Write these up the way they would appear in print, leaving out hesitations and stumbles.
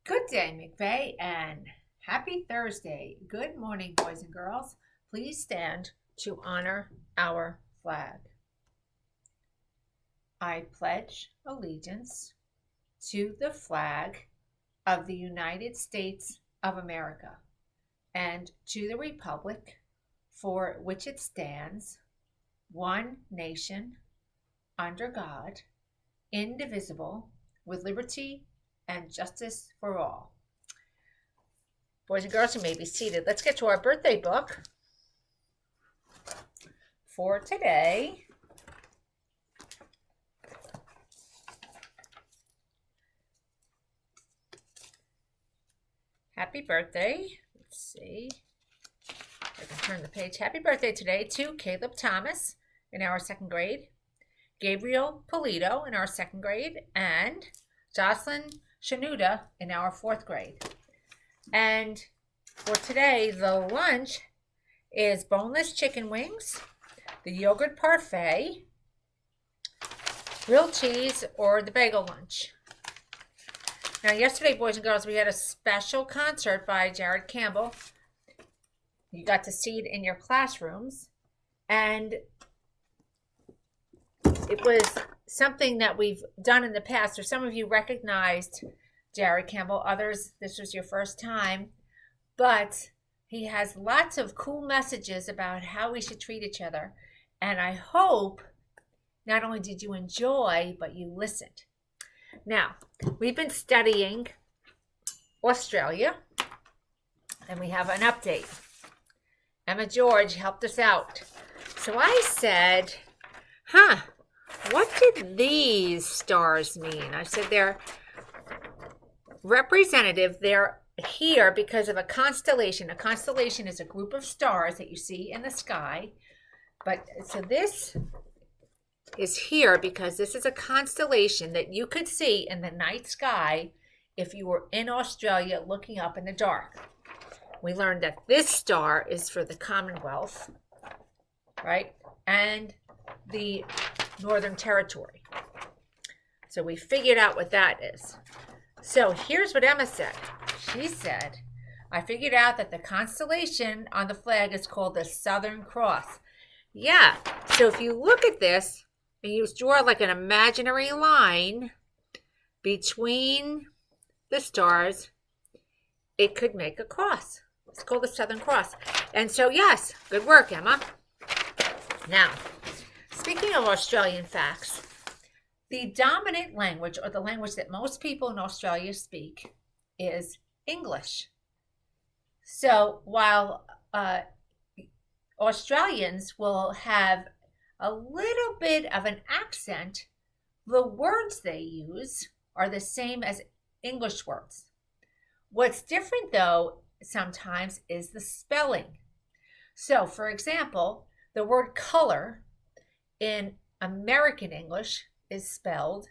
Good day, McVeigh, and happy Thursday. Good morning, boys and girls. Please stand to honor our flag. I pledge allegiance to the flag of the United States of America and to the republic for which it stands, one nation, under God, indivisible, with liberty and justice for all. Boys and girls, you may be seated. Let's get to our birthday book for today. Happy birthday. Let's see. I can turn the page. Happy birthday today to Caleb Thomas in our second grade, Gabriel Polito in our second grade, and Jocelyn Shanuda in our fourth grade. And for today, the lunch is boneless chicken wings, the yogurt parfait, grilled cheese, or the bagel lunch. Now, yesterday, boys and girls, we had a special concert by Jared Campbell. You got to see it in your classrooms. And it was something that we've done in the past. So some of you recognized Jared Campbell. Others, this was your first time. But he has lots of cool messages about how we should treat each other. And I hope not only did you enjoy, but you listened. Now, we've been studying Australia, and we have an update. Emma George helped us out. So I said, what did these stars mean? I said they're representative. They're here because of a constellation. A constellation is a group of stars that you see in the sky. But so this is here because this is a constellation that you could see in the night sky if you were in Australia looking up in the dark. We learned that this star is for the Commonwealth, right? And the Northern Territory. So we figured out what that is. So here's what Emma said. She said, I figured out that the constellation on the flag is called the Southern Cross. Yeah, so if you look at this, and you draw like an imaginary line between the stars, it could make a cross. It's called the Southern Cross. And so, yes, good work, Emma. Now, speaking of Australian facts, the dominant language, or the language that most people in Australia speak, is English. So while Australians will have a little bit of an accent, the words they use are the same as English words. What's different, though, sometimes is the spelling. So, for example, the word color in American English is spelled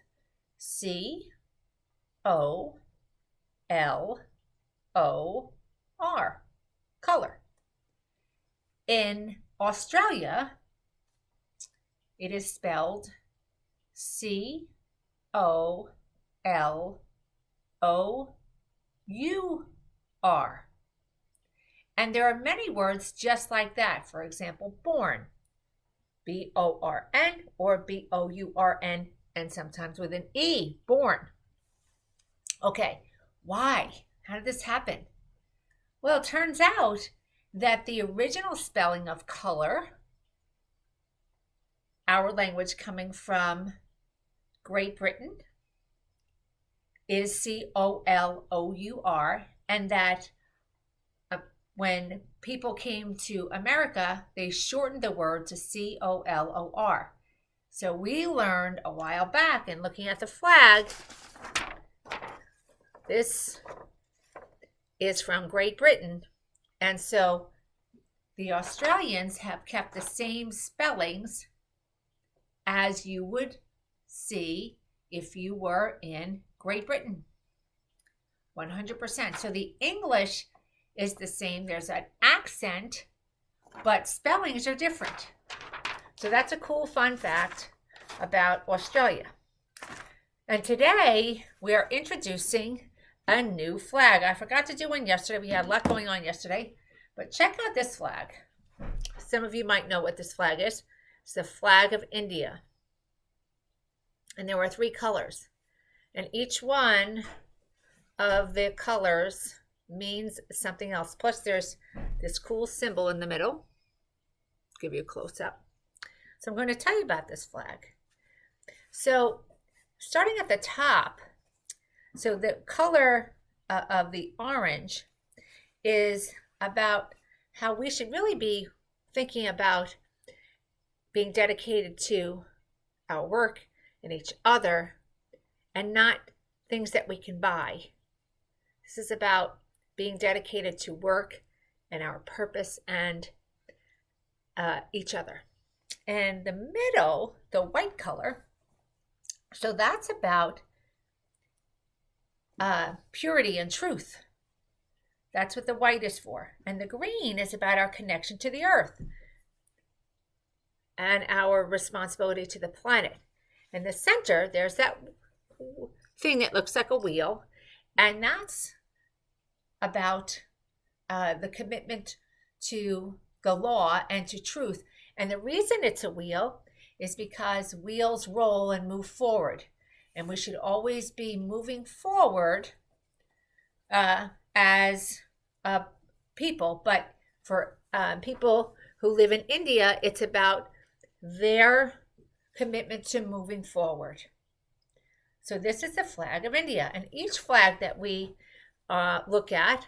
C-O-L-O-R, color. In Australia, it is spelled C-O-L-O-U-R. And there are many words just like that. For example, born, B-O-R-N or B-O-U-R-N, and sometimes with an E, born. Okay, why? How did this happen? Well, it turns out that the original spelling of color, our language coming from Great Britain, is C-O-L-O-U-R, and that when people came to America, they shortened the word to C-O-L-O-R. So we learned a while back in looking at the flag, this is from Great Britain, and so the Australians have kept the same spellings as you would see if you were in Great Britain. 100%. So the English is the same. There's an accent, but spellings are different. So that's a cool fun fact about Australia. And today we are introducing a new flag. I forgot to do one yesterday. We had a lot going on yesterday. But check out this flag. Some of you might know what this flag is. It's the flag of India. And there were 3 colors. And each one of the colors means something else. Plus there's this cool symbol in the middle. I'll give you a close-up. So I'm going to tell you about this flag. So starting at the top, so the color of the orange is about how we should really be thinking about being dedicated to our work and each other and not things that we can buy. This is about being dedicated to work and our purpose and each other. And the middle, the white color, so that's about purity and truth. That's what the white is for. And the green is about our connection to the earth and our responsibility to the planet. In the center, there's that thing that looks like a wheel, and that's about the commitment to the law and to truth. And the reason it's a wheel is because wheels roll and move forward. And we should always be moving forward as people. But for people who live in India, it's about their commitment to moving forward. So this is the flag of India. And each flag that we look at,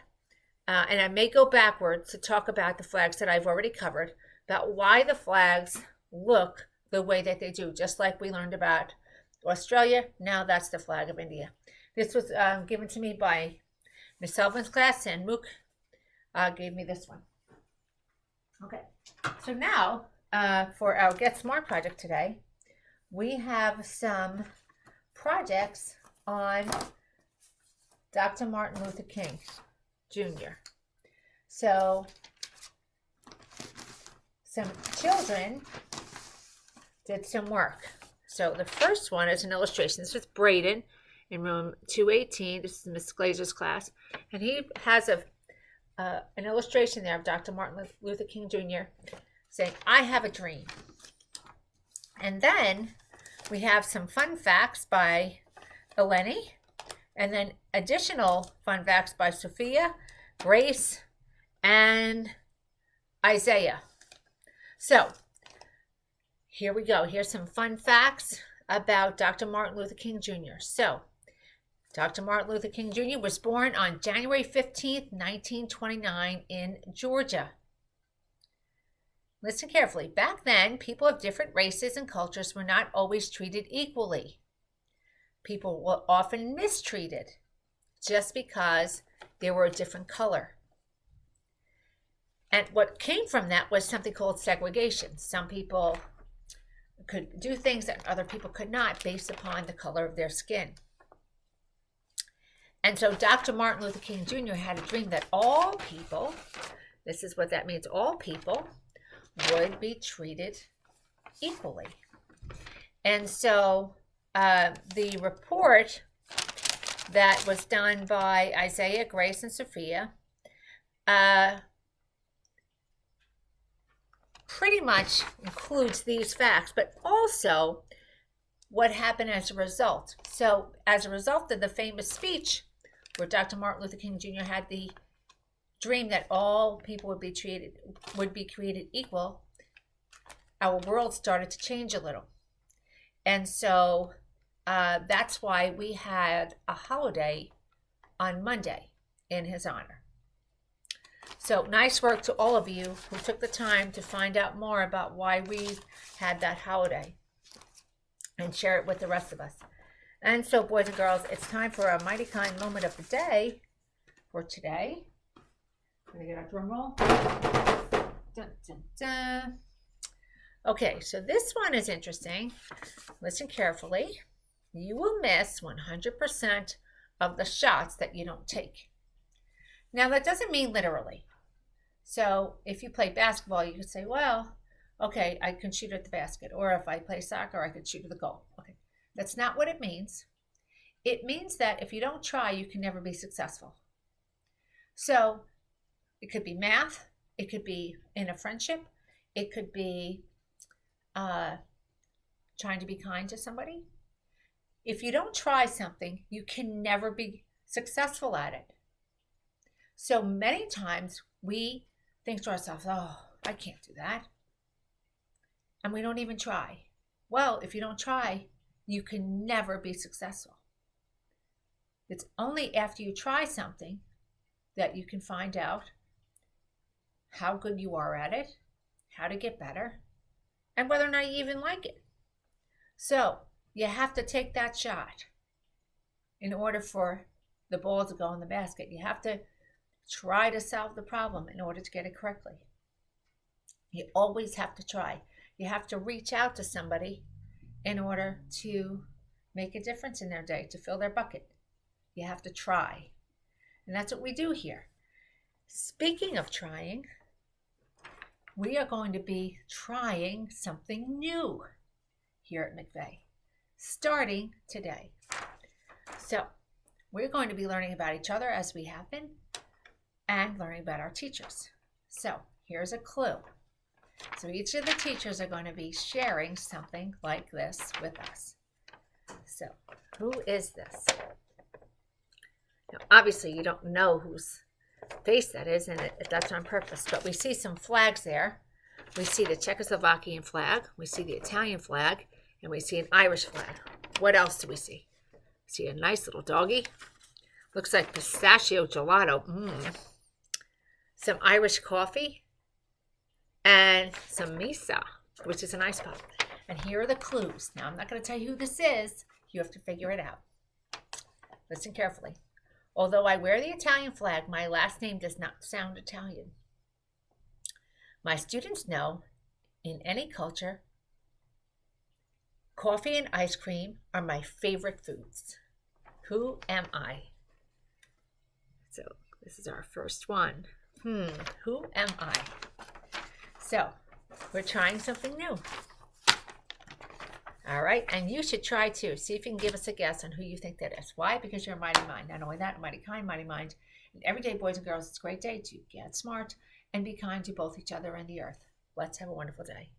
and I may go backwards to talk about the flags that I've already covered, about why the flags look the way that they do, just like we learned about Australia. Now that's the flag of India. This was given to me by Miss Sullivan's class, and Mook gave me this one. Okay, so now for our Get Smart project today, we have some projects on Dr. Martin Luther King Jr. So some children did some work. So the first one is an illustration. This is Braden in room 218. This is Miss Glazer's class. And he has an illustration there of Dr. Martin Luther King Jr. saying, I have a dream. And then we have some fun facts by Eleni. And then additional fun facts by Sophia, Grace, and Isaiah. So here we go. Here's some fun facts about Dr. Martin Luther King Jr. So, Dr. Martin Luther King Jr. was born on January 15th, 1929 in Georgia. Listen carefully. Back then, people of different races and cultures were not always treated equally. People were often mistreated just because they were a different color. And what came from that was something called segregation. Some people could do things that other people could not based upon the color of their skin. And so Dr. Martin Luther King Jr. had a dream that all people, this is what that means, all people would be treated equally. And so the report that was done by Isaiah, Grace, and Sophia pretty much includes these facts, but also what happened as a result. So as a result of the famous speech where Dr. Martin Luther King Jr. had the dream that all people would be created equal, our world started to change a little. And so that's why we had a holiday on Monday in his honor. So nice work to all of you who took the time to find out more about why we had that holiday and share it with the rest of us. And so, boys and girls, it's time for a mighty kind moment of the day for today. I'm going to get our drum roll. Dun, dun, dun. Okay, so this one is interesting. Listen carefully. You will miss 100% of the shots that you don't take. Now, that doesn't mean literally. So if you play basketball, you could say, well, okay, I can shoot at the basket. Or if I play soccer, I could shoot at the goal. Okay, that's not what it means. it means that if you don't try, you can never be successful. So it could be math, it could be in a friendship, it could be trying to be kind to somebody. If you don't try something, you can never be successful at it. So many times we think to ourselves, oh, I can't do that. And we don't even try. Well, if you don't try, you can never be successful. It's only after you try something that you can find out how good you are at it, how to get better, and whether or not you even like it. So you have to take that shot in order for the ball to go in the basket. You have to try to solve the problem in order to get it correctly. You always have to try. You have to reach out to somebody in order to make a difference in their day, to fill their bucket. You have to try. And that's what we do here. Speaking of trying, we are going to be trying something new here at McVeigh, starting today. So we're going to be learning about each other as we have been, and learning about our teachers. So here's a clue. So each of the teachers are going to be sharing something like this with us. So who is this? Now, obviously you don't know whose face that is, and that's on purpose, but we see some flags there. We see the Czechoslovakian flag, we see the Italian flag, and we see an Irish flag. What else do we see? We see a nice little doggy. Looks like pistachio gelato. Some Irish coffee, and some misa, which is an ice pop. And here are the clues. Now, I'm not going to tell you who this is. You have to figure it out. Listen carefully. Although I wear the Italian flag, my last name does not sound Italian. My students know, in any culture, coffee and ice cream are my favorite foods. Who am I? So this is our first one. Who am I? So we're trying something new. All right, and you should try too. See if you can give us a guess on who you think that is. Why? Because you're a mighty mind. Not only that, mighty kind, mighty mind. And every day, boys and girls, it's a great day to get smart and be kind to both each other and the earth. Let's have a wonderful day.